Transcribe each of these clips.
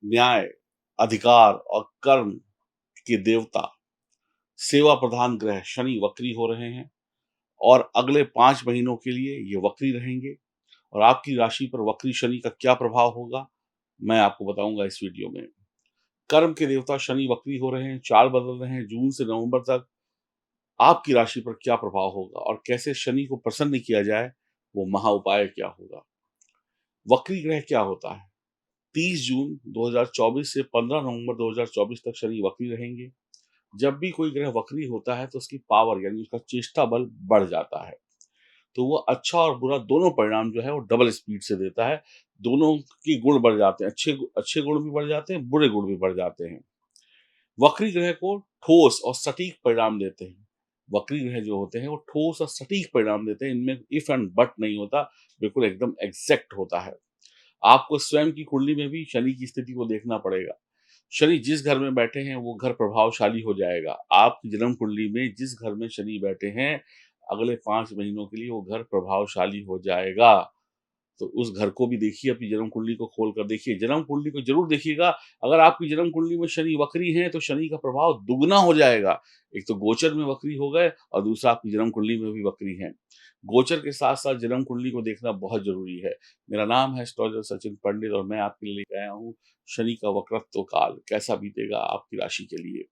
न्याय, अधिकार और कर्म के देवता, सेवा प्रधान ग्रह शनि वक्री हो रहे हैं और अगले 5 महीनों के लिए ये वक्री रहेंगे। और आपकी राशि पर वक्री शनि का क्या प्रभाव होगा, मैं आपको बताऊँगा इस वीडियो में। कर्म के देवता शनि वक्री हो रहे हैं, चाल बदल रहे हैं, जून से नवंबर तक आपकी राशि पर क्या प्रभाव होगा और कैसे शनि को प्रसन्न किया जाए, वो महा उपाय क्या होगा। वक्री ग्रह क्या होता है? 30 जून 2024 से 15 नवंबर 2024 तक शनि वक्री रहेंगे। जब भी कोई ग्रह वक्री होता है तो उसकी पावर यानी उसका चेष्टा बल बढ़ जाता है। तो वो अच्छा और बुरा दोनों परिणाम जो है वो डबल स्पीड से देता है। दोनों के गुण बढ़ जाते हैं, अच्छे गुण भी बढ़ जाते हैं, बुरे गुण भी बढ़ जाते हैं। वक्री ग्रह को ठोस और सटीक परिणाम देते हैं। वक्री ग्रह जो होते हैं वो ठोस और सटीक परिणाम देते हैं, इनमें इफ एंड बट नहीं होता, बिल्कुल एकदम एग्ज़ैक्ट होता है। आपको स्वयं की कुंडली में भी शनि की स्थिति को देखना पड़ेगा। शनि जिस घर में बैठे हैं वो घर प्रभावशाली हो जाएगा। आपकी जन्म कुंडली में जिस घर में शनि बैठे हैं, अगले 5 महीनों के लिए वो घर प्रभावशाली हो जाएगा। तो उस घर को भी देखिए, अपनी जन्म कुंडली को खोल कर देखिए। जन्म कुंडली को ज़रूर देखिएगा, अगर आपकी जन्म कुंडली में शनि वक्री हैं, तो शनि का प्रभाव दुगना हो जाएगा। एक तो गोचर में वक्री हो गए और दूसरा आपकी जन्म कुंडली में भी वक्री हैं। गोचर के साथ-साथ जन्म कुंडली को देखना बहुत ज़रूरी है। मेरा नाम है एस्ट्रोलॉजर सचिन पंडित और मैं आपके लिए लेके आया हूँ शनि का वक्रत्व काल, कैसा बीतेगा आपकी राशि के लिए।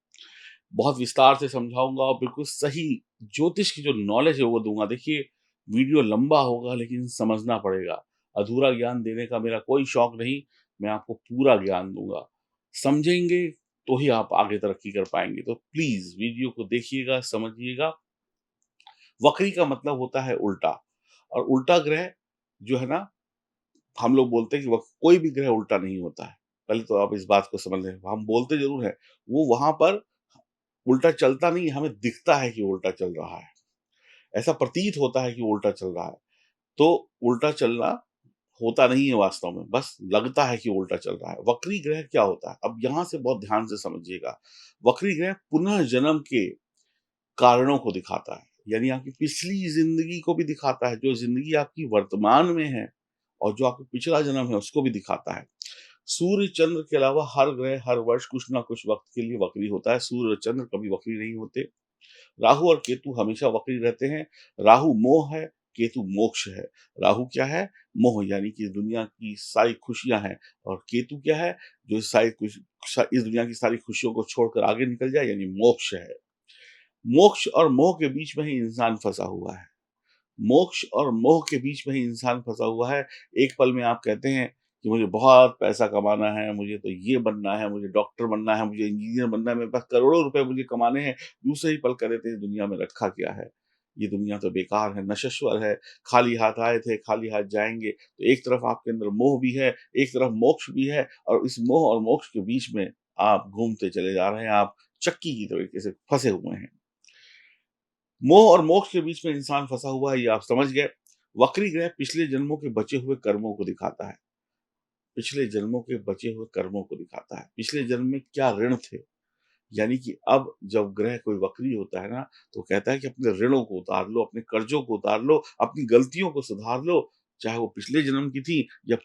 बहुत विस्तार से समझाऊँगा और बिल्कुल सही ज्योतिष की जो नॉलेज है वो दूँगा। देखिए, वीडियो लंबा होगा लेकिन समझना पड़ेगा। अधूरा ज्ञान देने का मेरा कोई शौक नहीं, मैं आपको पूरा ज्ञान दूँगा। समझेंगे तो ही आप आगे तरक्की कर पाएँगे। तो प्लीज़ वीडियो को देखिएगा, समझिएगा। वक्री का मतलब होता है उल्टा और उल्टा ग्रह जो है ना, हम लोग बोलते हैं कि वक कोई भी ग्रह उल्टा नहीं होता है। पहले तो आप इस बात को समझ लें। हम बोलते ज़रूर हैं, वो वहाँ पर उल्टा चलता नहीं है, हमें दिखता है कि वो उल्टा चल रहा है। ऐसा प्रतीत होता है कि वो उल्टा चल रहा है। तो उल्टा चलना होता नहीं है वास्तव में, बस लगता है कि वो उल्टा चल रहा है। वक्री ग्रह क्या होता है? अब यहाँ से बहुत ध्यान से समझिएगा। वक्री ग्रह पुनः जन्म के कारणों को दिखाता है, यानी आपकी पिछली ज़िंदगी को भी दिखाता है, जो ज़िंदगी आपकी वर्तमान में है और जो आपका पिछला जन्म है, उसको भी दिखाता है। सूर्य, चंद्र के अलावा हर ग्रह हर वर्ष कुछ ना कुछ वक़्त के लिए वक्री होता है। सूर्य और चंद्र कभी वक्री नहीं होते। राहु और केतु हमेशा वक्री रहते हैं। राहु मोह है, केतु मोक्ष है। राहु क्या है? मोह यानी कि दुनिया की सारी खुशियाँ हैं और केतु क्या है? जो इस दुनिया की सारी खुशियों को छोड़कर आगे निकल जाए यानी मोक्ष है। मोक्ष और मोह के बीच में ही इंसान फँसा हुआ है। मोक्ष और मोह के बीच में ही इंसान फँसा हुआ है। एक पल में आप कहते हैं कि मुझे बहुत पैसा कमाना है, मुझे तो ये बनना है, मुझे डॉक्टर बनना है, मुझे इंजीनियर बनना है, मेरे पास करोड़ों रुपए मुझे कमाने हैं। दूसरे ही पल कह देते हैं दुनिया में रखा क्या है? ये दुनिया तो बेकार है, नश्वर है, खाली हाथ आए थे, खाली हाथ जाएँगे। तो एक तरफ आपके अंदर मोह भी है, एक तरफ मोक्ष भी है और इस मोह और मोक्ष के बीच में आप घूमते चले जा रहे हैं, आप चक्की की तरीके से फँसे हुए हैं। मोह और मोक्ष के बीच में इंसान फँसा हुआ है, ये आप समझ गए। वक्री ग्रह पिछले जन्मों के बचे हुए कर्मों को दिखाता है। पिछले जन्मों के बचे हुए कर्मों को दिखाता है। पिछले जन्म में क्या ऋण थे? यानी कि अब जब ग्रह कोई वक्री होता है ना, तो कहता है कि अपने ऋणों को उतार लो, अपने कर्ज़ों को उतार लो, अपनी गलतियों को सुधार लो, चाहे वो पिछले जन्म की थी या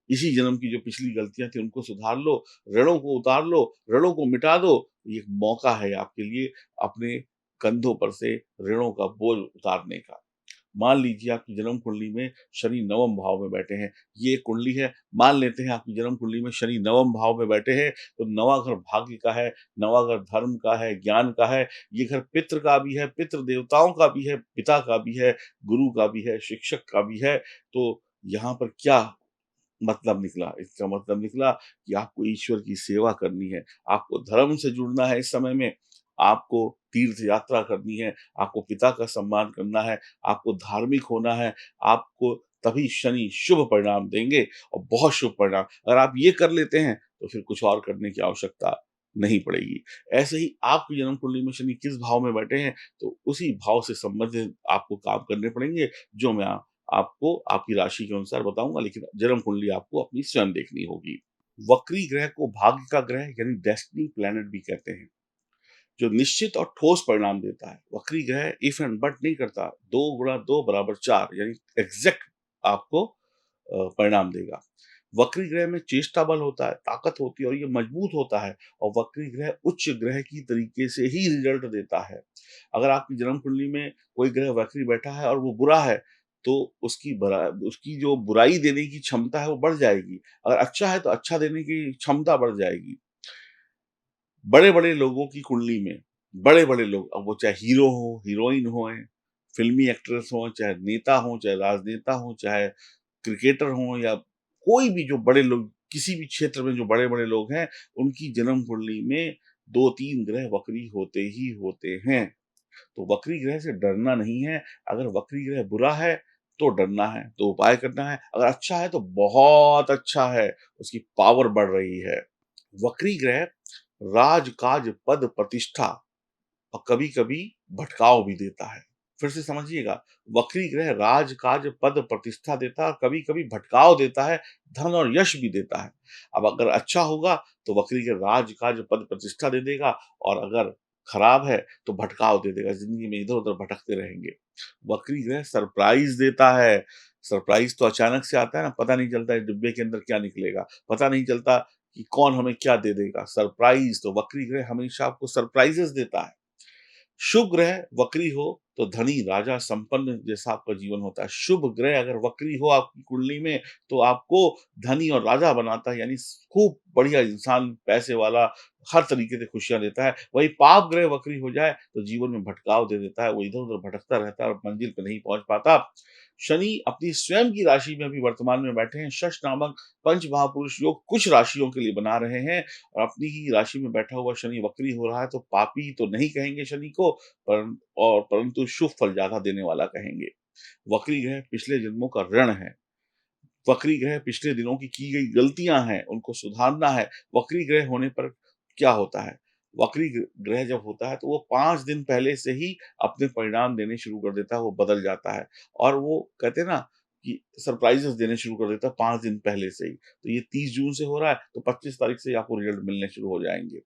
इसी जन्म की जो पिछली गलतियाँ थी उनको सुधार लो, ऋणों को उतार लो, ऋणों को मिटा दो। ये एक मौका है आपके लिए अपने कंधों पर से ऋणों का बोझ उतारने का। मान लीजिए आपकी जन्म कुंडली में शनि नवम भाव में बैठे हैं। ये एक कुंडली है, मान लेते हैं आपकी जन्म कुंडली में शनि नवम भाव में बैठे हैं, तो नवां घर भाग्य का है, नवां घर धर्म का है, ज्ञान का है। ये घर पितृ का भी है, पितृ देवताओं का भी है, पिता का भी है, गुरु का भी है, शिक्षक का भी है। तो यहाँ पर क्या मतलब निकला? इसका मतलब निकला कि आपको ईश्वर की सेवा करनी है, आपको धर्म से जुड़ना है इस समय में, आपको तीर्थ यात्रा करनी है, आपको पिता का सम्मान करना है, आपको धार्मिक होना है, आपको तभी शनि शुभ परिणाम देंगे और बहुत शुभ परिणाम। अगर आप ये कर लेते हैं, तो फिर कुछ और करने की आवश्यकता नहीं पड़ेगी। ऐसे ही आपकी जन्म कुंडली में शनि किस भाव में बैठे हैं, तो उसी भाव से संबंधित आपको काम करने पड़ेंगे, जो मैं आपको आपकी राशि के अनुसार बताऊँगा, लेकिन जन्म कुंडली आपको अपनी स्वयं देखनी होगी। वक्री ग्रह को भाग्य का ग्रह यानी डेस्टिनी प्लैनेट भी कहते हैं, जो निश्चित और ठोस परिणाम देता है। वक्री ग्रह इफ एंड बट नहीं करता, 2 गुणा 2 बराबर 4 यानी एग्ज़ैक्ट आपको परिणाम देगा। वक्री ग्रह में चेष्टा बल होता है, ताकत होती है और ये मजबूत होता है और वक्री ग्रह उच्च ग्रह की तरीके से ही रिजल्ट देता है। अगर आपकी जन्म कुंडली में कोई ग्रह वक्री बैठा है और वो बुरा है, तो उसकी जो बुराई देने की क्षमता है वो बढ़ जाएगी। अगर अच्छा है तो अच्छा देने की क्षमता बढ़ जाएगी। बड़े-बड़े लोगों की कुंडली में, बड़े-बड़े लोग, अब वो चाहे हीरो हों, हीरोइन हों, फ़िल्मी एक्ट्रेस हों, चाहे नेता हों, चाहे राजनेता हों, चाहे क्रिकेटर हों या कोई भी जो बड़े लोग किसी भी क्षेत्र में जो बड़े-बड़े लोग हैं, उनकी जन्म कुंडली में 2-3 ग्रह वक्री होते ही होते हैं। तो वक्री ग्रह से डरना नहीं है, अगर वक्री ग्रह बुरा है, तो डरना है, तो उपाय करना है, अगर अच्छा है तो बहुत अच्छा है, उसकी पावर बढ़ रही है। वक्री ग्रह राज-काज, पद, प्रतिष्ठा और कभी-कभी भटकाव भी देता है। फिर से समझिएगा, वक्री ग्रह राज-काज, पद, प्रतिष्ठा देता है और कभी-कभी भटकाव देता है, धन और यश भी देता है। अब अगर अच्छा होगा तो वक्री ग्रह राज-काज, पद, प्रतिष्ठा दे देगा और अगर खराब है तो भटकाव दे देगा, ज़िंदगी में इधर-उधर भटकते रहेंगे। वक्री ग्रह सरप्राइज़ देता है, सरप्राइज़ तो अचानक से आता है ना, पता नहीं चलता है डिब्बे के अंदर क्या निकलेगा, पता नहीं चलता कि कौन हमें क्या दे देगा। सरप्राइज़ तो वक्री ग्रह हमेशा आपको सरप्राइज़ेज़ देता है। शुभ ग्रह वक्री हो तो धनी, राजा, संपन्न जैसा आपका जीवन होता है। शुभ ग्रह अगर वक्री हो आपकी कुंडली में तो आपको धनी और राजा बनाता है, यानी खूब बढ़िया इंसान, पैसे वाला, हर तरीके से खुशियाँ देता है। वहीं पाप ग्रह वक्री हो जाए तो जीवन में भटकाव दे देता है, वो इधर-उधर भटकता रहता है और मंजिल पे नहीं पहुँच पाता। शनि अपनी स्वयं की राशि में अभी वर्तमान में बैठे हैं। शश नामक पंच महापुरुष योग कुछ राशियों के लिए बना रहे हैं और अपनी ही राशि में बैठा हुआ शनि वक्री हो रहा है, तो पापी तो नहीं कहेंगे शनि को, परंतु शुभ फल ज़्यादा देने वाला कहेंगे। वक्री ग्रह पिछले जन्मों का ऋण है। वक्री ग्रह पिछले दिनों की गई गलतियाँ हैं, उनको सुधारना है। वक्री ग्रह होने पर क्या होता है? वक्री ग्रह जब होता है तो वो 5 दिन पहले से ही अपने परिणाम देने शुरू कर देता है, वो बदल जाता है और वो कहते हैं ना कि सरप्राइज़ेज़ देने शुरू कर देता है 5 दिन पहले से ही। तो ये 30 जून से हो रहा है, तो 25 तारीख से ही आपको रिज़ल्ट मिलने शुरू हो जाएँगे।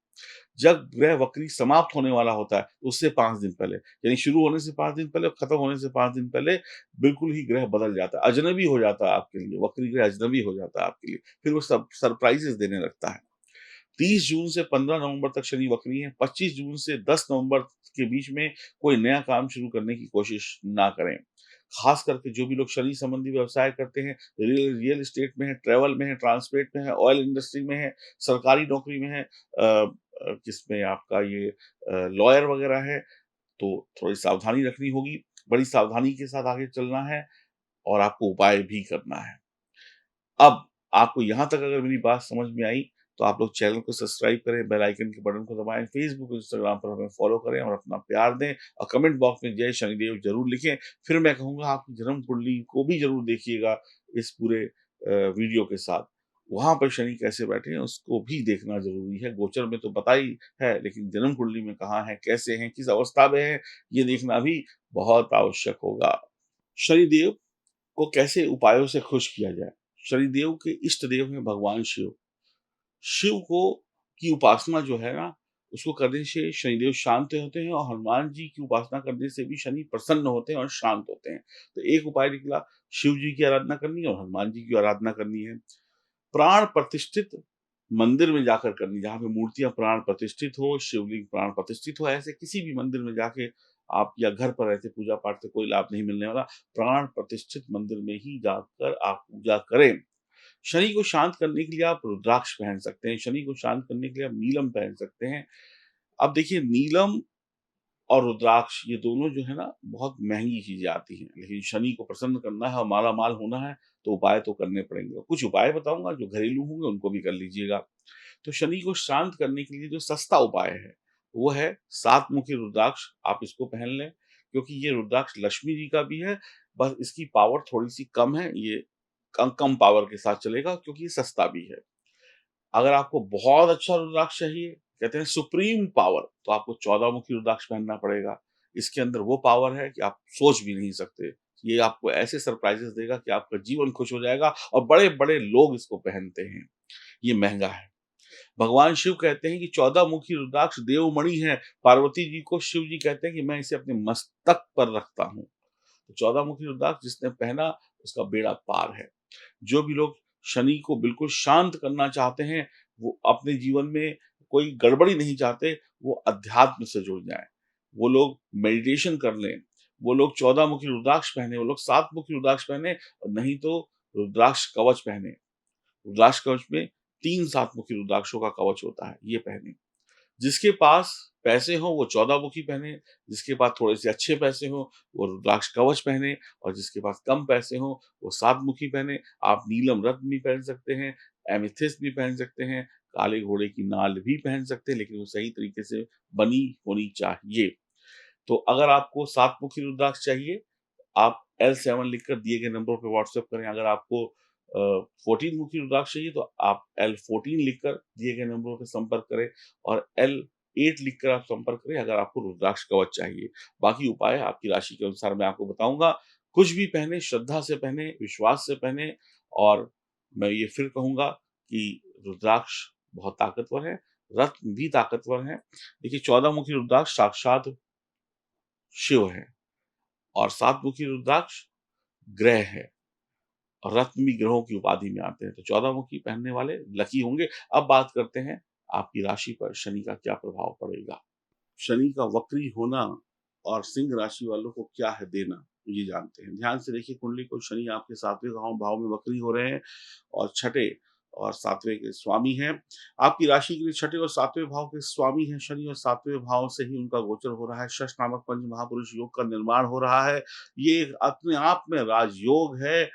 जब ग्रह वक्री समाप्त होने वाला होता है, उससे 5 दिन पहले, यानी शुरू होने से 5 दिन पहले और खत्म होने से 5 दिन पहले बिल्कुल ही ग्रह बदल जाता है, अजनबी हो जाता है आपके लिए, वक्री ग्रह अजनबी हो जाता है आपके लिए, फिर वो सब सरप्राइज़ेज़ देने लगता है। 30 जून से 15 नवंबर तक शनि वक्री है, 25 जून से 10 नवंबर के बीच में कोई नया काम शुरू करने की कोशिश ना करें। खास करके जो भी लोग शनि संबंधी व्यवसाय करते हैं, रियल रियल एस्टेट में है, ट्रैवल में है, ट्रांसपोर्ट में है, ऑयल इंडस्ट्री में है, सरकारी नौकरी में है, किसमें आपका ये लॉयर वगैरह है, तो थोड़ी सावधानी रखनी होगी, बड़ी सावधानी के साथ आगे चलना है और आपको उपाय भी करना है। अब आपको यहाँ तक अगर मेरी बात समझ में आई, तो आप लोग चैनल को सब्सक्राइब करें, बेल आइकन के बटन को दबाएँ, फ़ेसबुक, इंस्टाग्राम पर हमें फ़ॉलो करें और अपना प्यार दें और कमेंट बॉक्स में जय शनिदेव ज़रूर लिखें। फिर मैं कहूँगा आपकी जन्म कुंडली को भी ज़रूर देखिएगा इस पूरे वीडियो के साथ। वहाँ पर शनि कैसे बैठे हैं उसको भी देखना ज़रूरी है। गोचर में तो पता ही है, लेकिन जन्म कुंडली में कहाँ हैं, कैसे हैं, किस अवस्था में हैं, ये देखना भी बहुत आवश्यक होगा। शनिदेव को कैसे उपायों से खुश किया जाए? शनिदेव के इष्ट देव हैं भगवान शिव। शिव को की उपासना जो है ना, उसको करने से शनिदेव शांत होते हैं और हनुमान जी की उपासना करने से भी शनि प्रसन्न होते हैं और शांत होते हैं। तो एक उपाय निकला, शिव जी की आराधना करनी है और हनुमान जी की आराधना करनी है। प्राण प्रतिष्ठित मंदिर में जाकर करनी, जहाँ पे मूर्तियाँ प्राण प्रतिष्ठित हो, शिवलिंग प्राण प्रतिष्ठित हो, ऐसे किसी भी मंदिर में जाके आप या घर पर ऐसे पूजा-पाठ से कोई लाभ नहीं मिलने वाला। प्राण प्रतिष्ठित मंदिर में ही जाकर आप पूजा करें। शनि को शांत करने के लिए आप रुद्राक्ष पहन सकते हैं, शनि को शांत करने के लिए आप नीलम पहन सकते हैं। अब देखिए नीलम और रुद्राक्ष ये दोनों जो है ना बहुत महँगी चीज़ें आती हैं, लेकिन शनि को प्रसन्न करना है और माला-माल होना है तो उपाय तो करने पड़ेंगे। कुछ उपाय बताऊँगा जो घरेलू होंगे उनको भी कर लीजिएगा। तो शनि को शांत करने के लिए जो सस्ता उपाय है, वो है 7 मुखी रुद्राक्ष, आप इसको पहन लें, क्योंकि ये रुद्राक्ष लक्ष्मी जी का भी है, बस इसकी पावर थोड़ी-सी कम है, ये कम कम पावर के साथ चलेगा क्योंकि ये सस्ता भी है। अगर आपको बहुत अच्छा रुद्राक्ष चाहिए, कहते हैं सुप्रीम पावर, तो आपको 14 मुखी रुद्राक्ष पहनना पड़ेगा। इसके अंदर वो पावर है कि आप सोच भी नहीं सकते। ये आपको ऐसे सरप्राइज़ेज़ देगा कि आपका जीवन खुश हो जाएगा और बड़े-बड़े लोग इसको पहनते हैं। ये महँगा है। भगवान शिव कहते हैं कि 14 मुखी रुद्राक्ष देवमणि है। पार्वती जी को शिव जी कहते हैं कि मैं इसे अपने मस्तक पर रखता हूँ। तो 14 मुखी रुद्राक्ष जिसने पहना उसका बेड़ा पार है। जो भी लोग शनि को बिल्कुल शांत करना चाहते हैं, वो अपने जीवन में कोई गड़बड़ी नहीं चाहते, वो अध्यात्म से जुड़ जाएँ। वो लोग मेडिटेशन कर लें, वो लोग 14 मुखी रुद्राक्ष पहने, वो लोग 7 मुखी रुद्राक्ष पहने और नहीं तो रुद्राक्ष कवच पहने। रुद्राक्ष कवच में 3 7 मुखी रुद्राक्षों का कवच होता है, ये पहने। जिसके पास पैसे हों वो 14 मुखी पहने, जिसके पास थोड़े-से अच्छे पैसे हों वो रुद्राक्ष कवच पहने और जिसके पास कम पैसे हों वो 7 मुखी पहने। आप नीलम रत्न भी पहन सकते हैं, एमेथिस्ट भी पहन सकते हैं, काले घोड़े की नाल भी पहन सकते हैं, लेकिन वो सही तरीके से बनी होनी चाहिए। तो अगर आपको 7 मुखी रुद्राक्ष चाहिए, आप L7 लिखकर दिए गए नंबरों पे व्हाट्सएप करें। अगर आपको 14 मुखी रुद्राक्ष चाहिए तो आप L14 लिखकर दिए गए नंबरों पे संपर्क करें और L8 लिखकर आप संपर्क करें अगर आपको रुद्राक्ष कवच चाहिए। बाकी उपाय आपकी राशि के अनुसार मैं आपको बताऊँगा। कुछ भी पहने, श्रद्धा से पहने, विश्वास से पहने और मैं ये फिर कहूँगा कि रुद्राक्ष बहुत ताकतवर है, रत्न भी ताकतवर हैं। देखिए 14 मुखी रुद्राक्ष साक्षात शिव है और 7 मुखी रुद्राक्ष ग्रह है। और रत्न भी ग्रहों की उपाधि में आते हैं, तो 14 मुखी पहनने वाले लकी होंगे। अब बात करते हैं आपकी राशि पर शनि का क्या प्रभाव पड़ेगा। शनि का वक्री होना और सिंह राशि वालों को क्या है देना, तो ये जानते हैं। ध्यान से देखिए कुंडली को, शनि आपके 7वें भाव में वक्री हो रहे हैं और छठे और 7वें के स्वामी हैं। आपकी राशि के लिए छठे और 7वें भाव के स्वामी हैं शनि और 7वें भाव से ही उनका गोचर हो रहा है। शश नामक पंच महापुरुष योग का निर्माण हो रहा है। ये अपने आप में राजयोग है।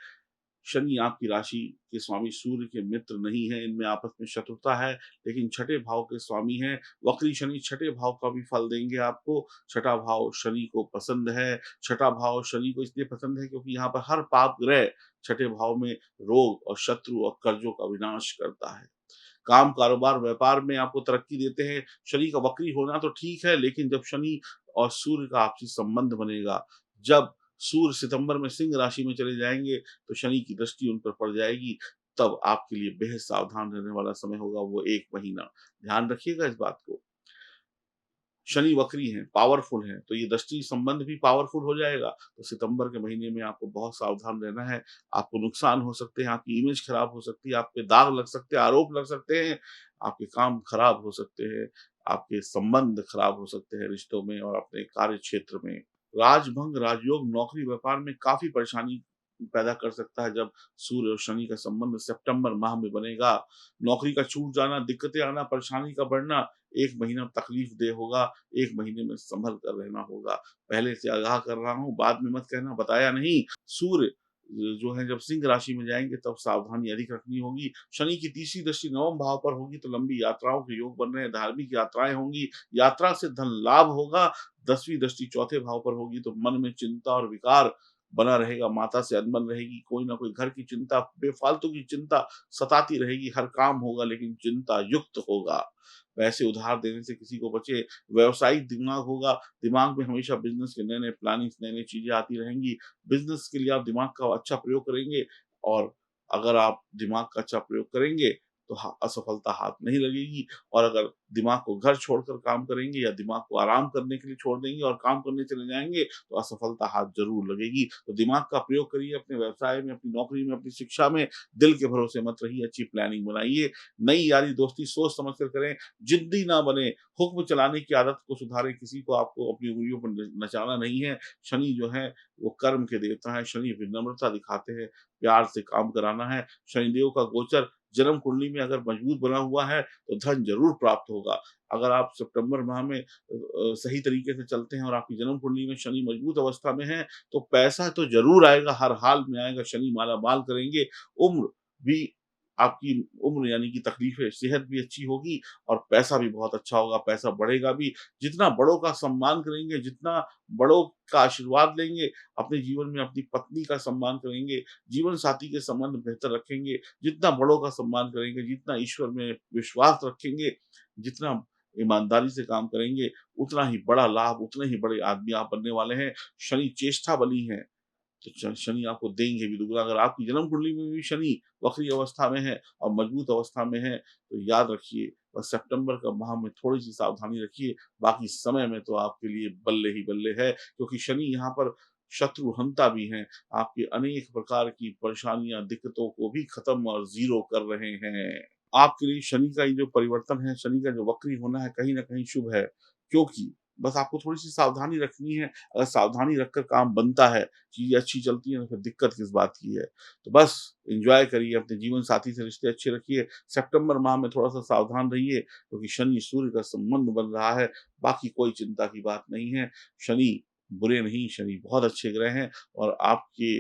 शनि आपकी राशि के स्वामी सूर्य के मित्र नहीं है, इनमें आपस में शत्रुता है, लेकिन छठे भाव के स्वामी हैं। वक्री शनि छठे भाव का भी फल देंगे आपको। छठा भाव शनि को पसंद है। छठा भाव शनि को इसलिए पसंद है क्योंकि यहाँ पर हर पाप ग्रह छठे भाव में रोग और शत्रु और कर्जों का विनाश करता है। काम, कारोबार, व्यापार में आपको तरक्की देते हैं। शनि का वक्री होना तो ठीक है, लेकिन जब शनि और सूर्य का आपसी संबंध बनेगा, जब सूर्य सितंबर में सिंह राशि में चले जाएँगे, तो शनि की दृष्टि उन पर पड़ जाएगी, तब आपके लिए बेहद सावधान रहने वाला समय होगा वो 1 महीना। ध्यान रखिएगा इस बात को। शनि वक्री हैं, पावरफुल हैं, तो ये दृष्टि संबंध भी पावरफुल हो जाएगा। तो सितंबर के महीने में आपको बहुत सावधान रहना है। आपको नुकसान हो सकते हैं, आपकी इमेज खराब हो सकती है, आप पे दाग लग सकते हैं, आरोप लग सकते हैं, आपके काम खराब हो सकते हैं, आपके संबंध खराब हो सकते हैं रिश्तों में और अपने कार्य क्षेत्र में। राजभंग, राजयोग, नौकरी, व्यापार में काफ़ी परेशानी पैदा कर सकता है जब सूर्य और शनि का संबंध सितंबर माह में बनेगा। नौकरी का छूट जाना, दिक्कतें आना, परेशानी का बढ़ना 1 महीना तकलीफ़देह होगा, 1 महीने में सँभल कर रहना होगा। पहले से आगाह कर रहा हूँ, बाद में मत कहना बताया नहीं। सूर्य जो है जब सिंह राशि में जाएँगे तब सावधानी अधिक रखनी होगी। शनि की तीसरी दृष्टि 9वें भाव पर होगी तो लंबी यात्राओं के योग बन रहे हैं, धार्मिक यात्राएँ होंगी, यात्रा से धन लाभ होगा। 10वीं दृष्टि चौथे भाव पर होगी तो मन में चिंता और विकार बना रहेगा, माता से अनबन रहेगी, कोई ना कोई घर की चिंता, बेफ़ालतू की चिंता सताती रहेगी, हर काम होगा लेकिन चिंता युक्त होगा। पैसे उधार देने से किसी को बचें, व्यावसायिक दिमाग होगा, दिमाग में हमेशा बिज़नेस के नए-नए प्लानिंग्स, नई-नई चीज़ें आती रहेंगी। बिज़नेस के लिए आप दिमाग का अच्छा प्रयोग करेंगे और अगर आप दिमाग का अच्छा प्रयोग करेंगे, तो असफलता हाथ नहीं लगेगी और अगर दिमाग को घर छोड़कर काम करेंगे या दिमाग को आराम करने के लिए छोड़ देंगे और काम करने चले जाएँगे, तो असफलता हाथ ज़रूर लगेगी। तो दिमाग का प्रयोग करिए अपने व्यवसाय में, अपनी नौकरी में, अपनी शिक्षा में, दिल के भरोसे मत रहिए, अच्छी प्लानिंग बनाइए। नई यारी दोस्ती सोच समझ कर करें, ज़िद्दी ना बनें, हुक्म चलाने की आदत को सुधारें, किसी को आपको अपनी उँगलियों पर नचाना नहीं है। शनि जो है वो कर्म के देवता हैं, शनि विनम्रता दिखाते हैं, प्यार से काम कराना है। शनिदेव का गोचर जन्म कुंडली में अगर मजबूत बना हुआ है, तो धन ज़रूर प्राप्त होगा। अगर आप सितंबर माह में सही तरीके से चलते हैं और आपकी जन्म कुंडली में शनि मजबूत अवस्था में है, तो पैसा तो ज़रूर आएगा, हर हाल में आएगा, शनि माला-माल करेंगे। उम्र भी आपकी उम्र यानी कि तकलीफ़ें, सेहत भी अच्छी होगी और पैसा भी बहुत अच्छा होगा, पैसा बढ़ेगा भी। जितना बड़ों का सम्मान करेंगे, जितना बड़ों का आशीर्वाद लेंगे, अपने जीवन में अपनी पत्नी का सम्मान करेंगे, जीवन साथी के संबंध बेहतर रखेंगे, जितना बड़ों का सम्मान करेंगे, जितना ईश्वर में विश्वास रखेंगे, जितना ईमानदारी से काम करेंगे, उतना ही बड़ा लाभ, उतने ही बड़े आदमी आप बनने वाले हैं। शनि चेष्टा बली हैं, तो शनि आपको देंगे भी दुगना। अगर आपकी जन्म कुंडली में भी शनि वक्री अवस्था में है और मजबूत अवस्था में है, तो याद रखिए बस सितंबर का माह में थोड़ी-सी सावधानी रखिए, बाकी समय में तो आपके लिए बल्ले ही बल्ले है, क्योंकि शनि यहाँ पर शत्रुहंता भी हैं, आपकी अनेक प्रकार की परेशानियाँ, दिक्कतों को भी खत्म और ज़ीरो कर रहे हैं। आपके लिए शनि का ये जो परिवर्तन है, शनि का जो वक्री होना है, कहीं न कहीं शुभ है, क्योंकि बस आपको थोड़ी-सी सावधानी रखनी है। अगर सावधानी रखकर काम बनता है, चीज़ें अच्छी चलती हैं, तो फिर दिक्कत किस बात की है। तो बस एन्जॉय करिए, अपने जीवन साथी से रिश्ते अच्छे रखिए। सितंबर माह में थोड़ा-सा सावधान रहिए, क्योंकि शनि सूर्य का संबंध बन रहा है, बाकी कोई चिंता की बात नहीं है। शनि बुरे नहीं, शनि बहुत अच्छे ग्रह हैं और आपके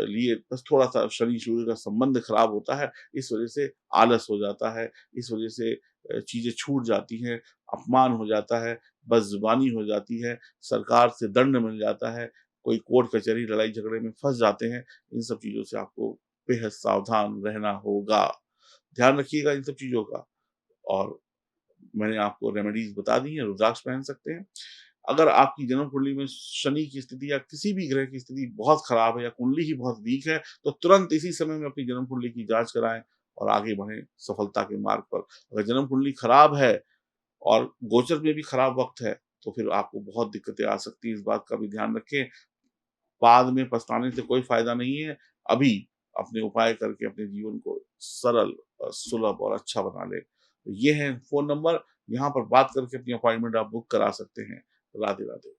लिए बस थोड़ा-सा शनि-सूर्य का संबंध खराब होता है, इस वजह से आलस हो जाता है, इस वजह से चीज़ें छूट जाती हैं, अपमान हो जाता है, बदज़ुबानी हो जाती है, सरकार से दंड मिल जाता है, कोई कोर्ट कचहरी, लड़ाई-झगड़े में फँस जाते हैं। इन सब चीज़ों से आपको बेहद सावधान रहना होगा। ध्यान रखिएगा इन सब चीज़ों का और मैंने आपको रेमेडीज़ बता दी हैं, रुद्राक्ष पहन सकते हैं। अगर आपकी जन्म कुंडली में शनि की स्थिति या किसी भी ग्रह की स्थिति बहुत खराब है या कुंडली ही बहुत वीक है, तो तुरंत इसी समय में अपनी जन्म कुंडली की जाँच कराएँ और आगे बढ़ें सफलता के मार्ग पर। अगर जन्म कुंडली खराब है और गोचर में भी खराब वक़्त है, तो फिर आपको बहुत दिक्कतें आ सकती हैं, इस बात का भी ध्यान रखें। बाद में पछताने से कोई फ़ायदा नहीं है, अभी अपने उपाय करके अपने जीवन को सरल सुलभ और अच्छा बना लें। तो ये है फ़ोन नंबर, यहाँ पर बात करके अपनी अपॉइंटमेंट आप बुक करा सकते हैं। राधे-राधे।